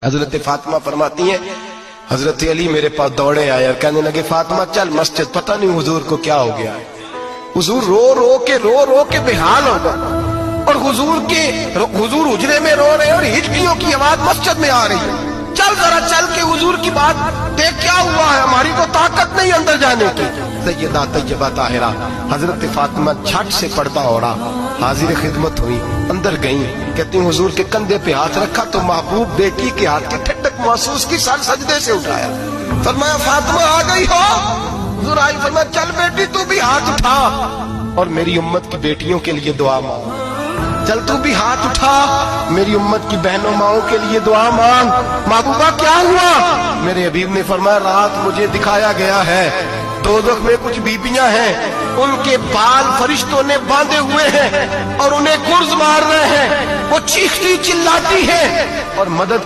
हजरत फातिमा फरमाती हैं हजरत अली मेरे पास दौड़े आए और कहने लगे फातिमा चल मस्जिद, पता नहीं हुजूर को क्या हो गया है। हुजूर रो रो के बेहाल हो गए और हुजूर हुजरे में रो रहे और हिचकियों की आवाज मस्जिद में आ रही है। चल जरा चल के हुजूर की बात देख क्या हुआ है, हमारी तो ताकत नहीं अंदर जाने की। सैयदा तैयबा ताहिरा हजरत फातिमा झट से पर्दा ओढ़ा, हाजिर खिदमत हुई, अंदर गई। कहती हुजूर के कंधे पे हाथ रखा तो महबूब बेटी के हाथ की ठंडक महसूस की, सर सजदे से उठाया। फरमाया फातिमा आ गई हो? हुजूर आई। फरमाया चल बेटी तू भी हाथ उठा और मेरी उम्मत की बेटियों के लिए दुआ मांग। चल तू भी हाथ उठा, मेरी उम्मत की बहनों माओं के लिए दुआ मांग। महबूबा क्या हुआ? मेरे हबीब ने फरमाया रात मुझे दिखाया गया है दोज़ख में कुछ बीबियां हैं, उनके बाल फरिश्तों ने बांधे हुए हैं और उन्हें गुर्ज मार रहे हैं, वो चीखती चिल्लाती हैं और मदद